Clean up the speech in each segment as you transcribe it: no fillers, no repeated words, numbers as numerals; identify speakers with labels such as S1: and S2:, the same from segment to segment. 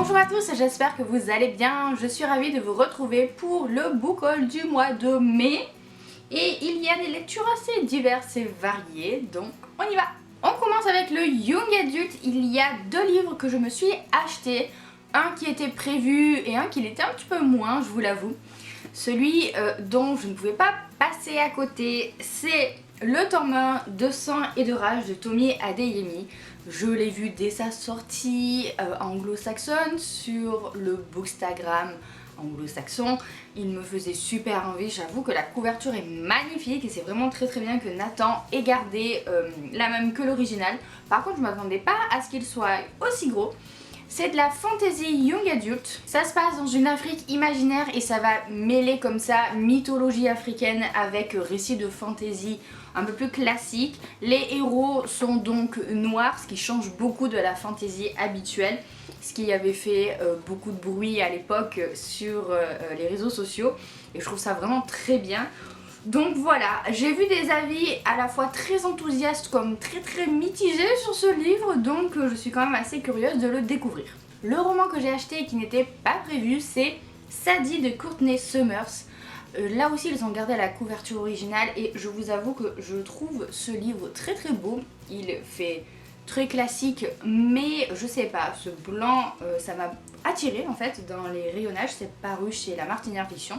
S1: Bonjour à tous, j'espère que vous allez bien. Je suis ravie de vous retrouver pour le book haul du mois de mai. Et il y a des lectures assez diverses et variées, donc on y va. On commence avec le Young Adult. Il y a deux livres que je me suis achetés. Un qui était prévu et un qui l'était un petit peu moins, je vous l'avoue. Celui dont je ne pouvais pas passer à côté, c'est le tome 1 de Sang et de Rage de Tomi Adeyemi. Je l'ai vu dès sa sortie anglo-saxonne sur le Bookstagram anglo-saxon. Il me faisait super envie, j'avoue que la couverture est magnifique et c'est vraiment très bien que Nathan ait gardé la même que l'original. Par contre je ne m'attendais pas à ce qu'il soit aussi gros. C'est de la fantasy young adult. Ça se passe dans une Afrique imaginaire et ça va mêler comme ça mythologie africaine avec récits de fantasy un peu plus classique. Les héros sont donc noirs, ce qui change beaucoup de la fantasy habituelle, ce qui avait fait beaucoup de bruit à l'époque sur les réseaux sociaux et je trouve ça vraiment très bien. Donc voilà, j'ai vu des avis à la fois très enthousiastes comme très mitigés sur ce livre, donc je suis quand même assez curieuse de le découvrir. Le roman que j'ai acheté et qui n'était pas prévu, c'est Sadie de Courtney Summers. Là aussi ils ont gardé la couverture originale et je vous avoue que je trouve ce livre très beau. Il fait très classique mais je sais pas, ce blanc ça m'a attiré en fait dans les rayonnages. C'est paru chez La Martinière Fiction.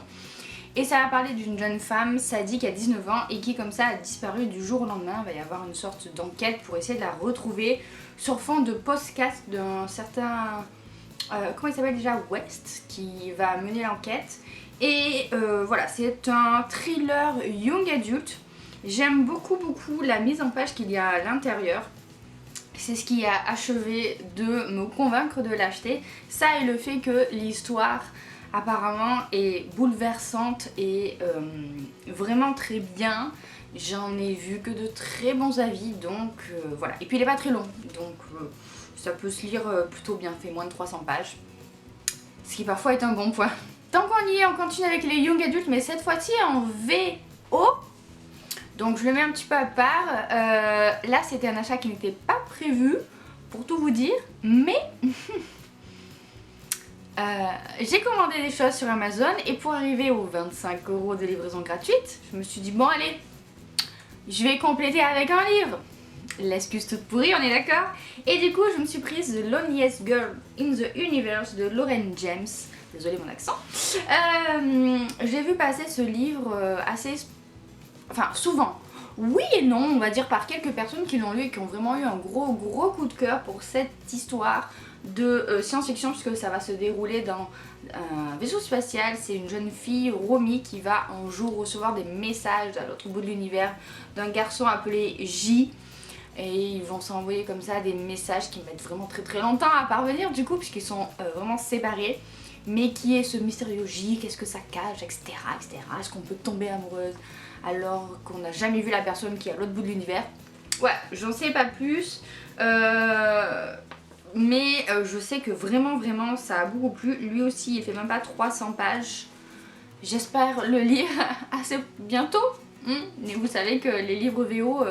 S1: Et ça va parler d'une jeune femme, Sadie, qui a 19 ans et qui comme ça a disparu du jour au lendemain. Il va y avoir une sorte d'enquête pour essayer de la retrouver sur fond de podcast d'un certain... comment il s'appelle déjà, West, qui va mener l'enquête. Et voilà, c'est un thriller young adulte. J'aime beaucoup la mise en page qu'il y a à l'intérieur. C'est ce qui a achevé de me convaincre de l'acheter. Ça et le fait que l'histoire apparemment est bouleversante et vraiment très bien. J'en ai vu que de très bons avis, donc voilà. Et puis il est pas très long, donc ça peut se lire plutôt bien, fait moins de 300 pages. Ce qui parfois est un bon point. Tant qu'on y est, on continue avec les young adultes, mais cette fois-ci en VO. Donc je le mets un petit peu à part. Là c'était un achat qui n'était pas prévu, pour tout vous dire, mais... j'ai commandé des choses sur Amazon et pour arriver aux 25 € de livraison gratuite, je me suis dit bon allez, je vais compléter avec un livre. L'excuse toute pourrie, on est d'accord? Et du coup je me suis prise The Loneliest Girl in the Universe de Lauren James. Désolée mon accent. J'ai vu passer ce livre assez... Enfin souvent. Oui et non, on va dire par quelques personnes qui l'ont lu et qui ont vraiment eu un gros coup de cœur pour cette histoire de science-fiction, puisque ça va se dérouler dans un vaisseau spatial. C'est une jeune fille, Romy, qui va un jour recevoir des messages à l'autre bout de l'univers d'un garçon appelé J. Et ils vont s'envoyer comme ça des messages qui mettent vraiment très longtemps à parvenir du coup, puisqu'ils sont vraiment séparés. Mais qui est ce mystérieux J, qu'est-ce que ça cache, etc. Est-ce qu'on peut tomber amoureuse alors qu'on n'a jamais vu la personne qui est à l'autre bout de l'univers? Ouais, j'en sais pas plus. Mais je sais que vraiment ça a beaucoup plu. Lui aussi il fait même pas 300 pages. J'espère le lire assez bientôt. Mais vous savez que les livres VO,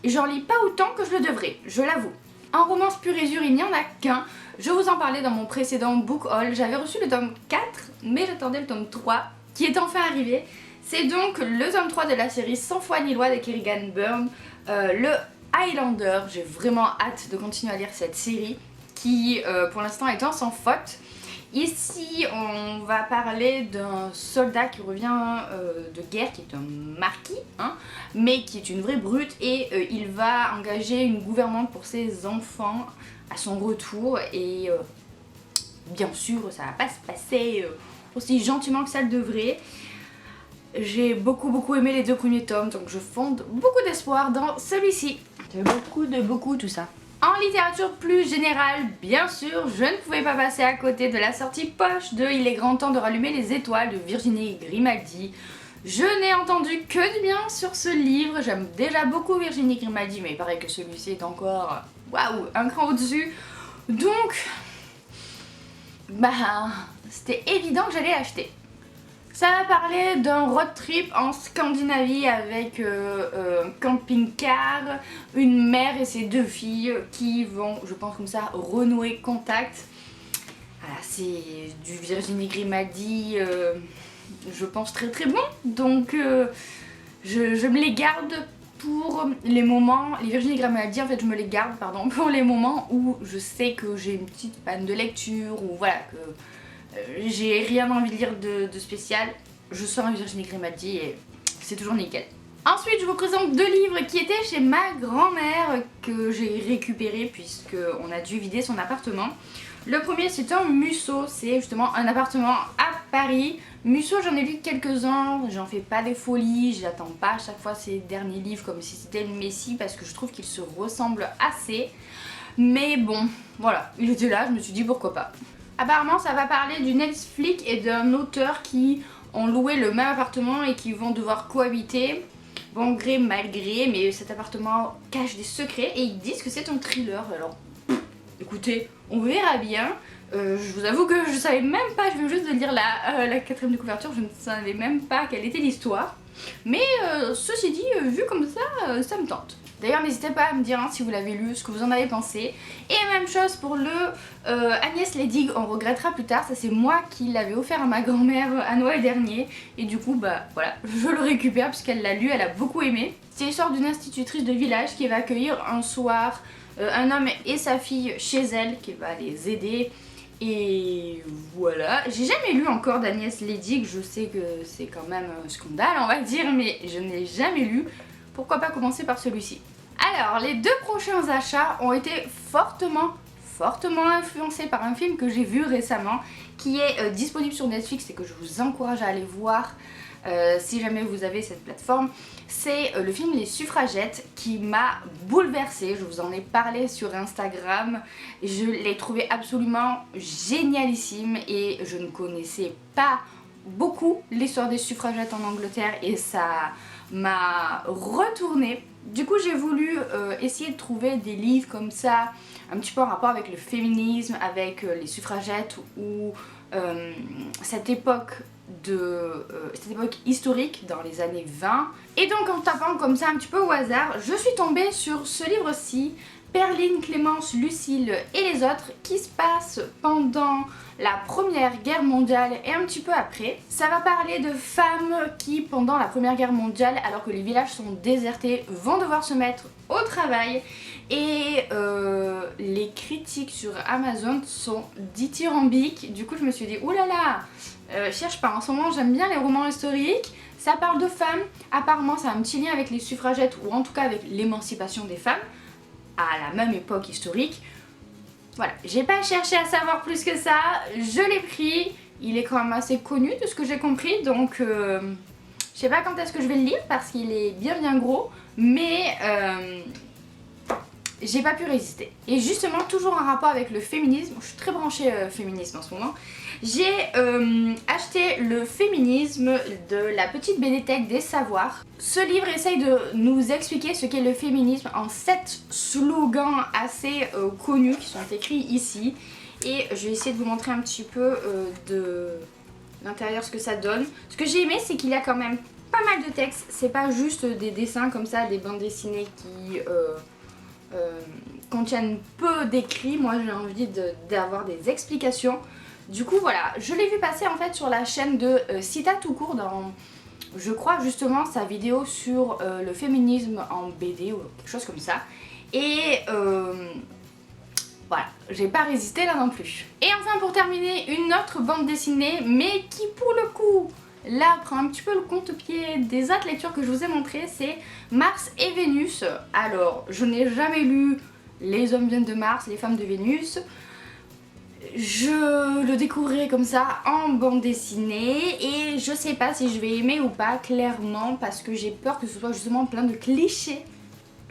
S1: j'en lis pas autant que je le devrais, je l'avoue. En romance pure et dure, il n'y en a qu'un. Je vous en parlais dans mon précédent book haul. J'avais reçu le tome 4, mais j'attendais le tome 3 qui est enfin arrivé. C'est donc le tome 3 de la série Sans foi ni loi de Kerrigan Byrne, le Highlander. J'ai vraiment hâte de continuer à lire cette série qui pour l'instant est sans faute. Ici on va parler d'un soldat qui revient de guerre, qui est un marquis, hein, mais qui est une vraie brute et il va engager une gouvernante pour ses enfants à son retour et bien sûr ça va pas se passer aussi gentiment que ça le devrait. J'ai beaucoup aimé les deux premiers tomes, donc je fonde beaucoup d'espoir dans celui-ci. C'est beaucoup tout ça. En littérature plus générale, bien sûr, je ne pouvais pas passer à côté de la sortie poche de Il est grand temps de rallumer les étoiles de Virginie Grimaldi. Je n'ai entendu que du bien sur ce livre, j'aime déjà beaucoup Virginie Grimaldi, mais il paraît que celui-ci est encore, waouh, un cran au-dessus. Donc, bah, c'était évident que j'allais l'acheter. Ça va parler d'un road trip en Scandinavie avec un camping-car, une mère et ses deux filles qui vont, je pense comme ça, renouer contact. Voilà, c'est du Virginie Grimaldi, je pense très très bon, donc je me les garde pour les moments, les Virginie Grimaldi en fait je me les garde pardon, pour les moments où je sais que j'ai une petite panne de lecture ou voilà que j'ai rien envie de lire de spécial, je sors un Virginie Grimaldi et c'est toujours nickel. Ensuite je vous présente 2 livres qui étaient chez ma grand-mère que j'ai récupérés puisqu'on a dû vider son appartement. Le premier c'est un Musso, c'est justement un appartement à Paris. Musso j'en ai lu quelques-uns, j'en fais pas des folies, j'attends pas à chaque fois ses derniers livres comme si c'était le Messie parce que je trouve qu'ils se ressemblent assez. Mais bon, voilà, il était là, je me suis dit pourquoi pas. Apparemment ça va parler d'une ex-flic et d'un auteur qui ont loué le même appartement et qui vont devoir cohabiter. Bon gré mal gré, mais cet appartement cache des secrets et ils disent que c'est un thriller. Alors écoutez, on verra bien. Je vous avoue que je savais même pas, je viens juste de lire la 4ème de couverture, je ne savais même pas quelle était l'histoire. Mais ceci dit, vu comme ça, ça me tente. D'ailleurs n'hésitez pas à me dire si vous l'avez lu, ce que vous en avez pensé. Et même chose pour le Agnès Ledig, on regrettera plus tard, ça c'est moi qui l'avais offert à ma grand-mère à Noël dernier. Et du coup bah voilà, je le récupère puisqu'elle l'a lu, elle a beaucoup aimé. C'est l'histoire d'une institutrice de village qui va accueillir un soir un homme et sa fille chez elle, qui va les aider. Et voilà, j'ai jamais lu encore d'Agnès Ledig, je sais que c'est quand même un scandale on va dire, mais je n'ai jamais lu. Pourquoi pas commencer par celui-ci. Alors, les 2 prochains achats ont été fortement influencés par un film que j'ai vu récemment, qui est disponible sur Netflix et que je vous encourage à aller voir si jamais vous avez cette plateforme. C'est le film Les Suffragettes qui m'a bouleversée, je vous en ai parlé sur Instagram, je l'ai trouvé absolument génialissime et je ne connaissais pas beaucoup l'histoire des suffragettes en Angleterre et ça m'a retournée. Du coup j'ai voulu essayer de trouver des livres comme ça, un petit peu en rapport avec le féminisme, avec les suffragettes ou cette époque historique dans les années 20. Et donc en tapant comme ça un petit peu au hasard, je suis tombée sur ce livre-ci, Perline, Clémence, Lucille et les autres, qui se passe pendant la Première Guerre mondiale et un petit peu après. Ça va parler de femmes qui, pendant la Première Guerre mondiale, alors que les villages sont désertés, vont devoir se mettre au travail. Et les critiques sur Amazon sont dithyrambiques. Du coup je me suis dit, oulala, cherche pas, en ce moment j'aime bien les romans historiques. Ça parle de femmes, apparemment ça a un petit lien avec les suffragettes ou en tout cas avec l'émancipation des femmes à la même époque historique. Voilà, j'ai pas cherché à savoir plus que ça, je l'ai pris, il est quand même assez connu de ce que j'ai compris, donc je sais pas quand est-ce que je vais le lire parce qu'il est bien gros, mais j'ai pas pu résister. Et justement, toujours en rapport avec le féminisme, je suis très branchée féminisme en ce moment, j'ai acheté le féminisme de la petite bibliothèque des savoirs. Ce livre essaye de nous expliquer ce qu'est le féminisme en 7 slogans assez connus qui sont écrits ici. Et je vais essayer de vous montrer un petit peu de l'intérieur ce que ça donne. Ce que j'ai aimé, c'est qu'il y a quand même pas mal de textes. C'est pas juste des dessins comme ça, des bandes dessinées qui contiennent peu d'écrits. Moi j'ai envie d'avoir des explications. Du coup voilà, je l'ai vu passer en fait sur la chaîne de Sita tout court dans, je crois justement, sa vidéo sur le féminisme en BD ou quelque chose comme ça. Et voilà, j'ai pas résisté là non plus. Et enfin pour terminer, une autre bande dessinée, mais qui pour le coup, là prend un petit peu le contre-pied des autres lectures que je vous ai montrées, c'est Mars et Vénus. Alors, je n'ai jamais lu Les hommes viennent de Mars, les femmes de Vénus. Je le découvrirai comme ça en bande dessinée et je sais pas si je vais aimer ou pas clairement parce que j'ai peur que ce soit justement plein de clichés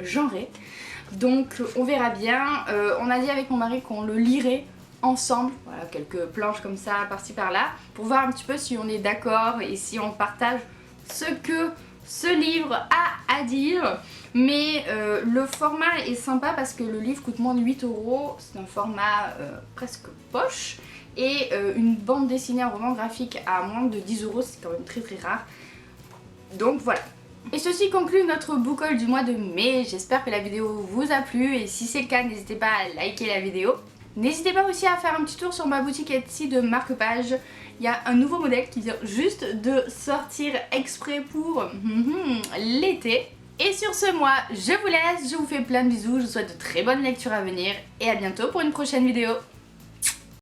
S1: genrés. Donc on verra bien. On a dit avec mon mari qu'on le lirait ensemble, voilà, quelques planches comme ça par-ci par-là, pour voir un petit peu si on est d'accord et si on partage ce que ce livre a à dire. Mais le format est sympa parce que le livre coûte moins de 8 €, c'est un format presque poche. Et une bande dessinée en roman graphique à moins de 10 €, c'est quand même très rare. Donc voilà. Et ceci conclut notre book haul du mois de mai. J'espère que la vidéo vous a plu et si c'est le cas, n'hésitez pas à liker la vidéo. N'hésitez pas aussi à faire un petit tour sur ma boutique Etsy de marque-page. Il y a un nouveau modèle qui vient juste de sortir exprès pour l'été. Et sur ce, moi, je vous laisse, je vous fais plein de bisous, je vous souhaite de très bonnes lectures à venir et à bientôt pour une prochaine vidéo.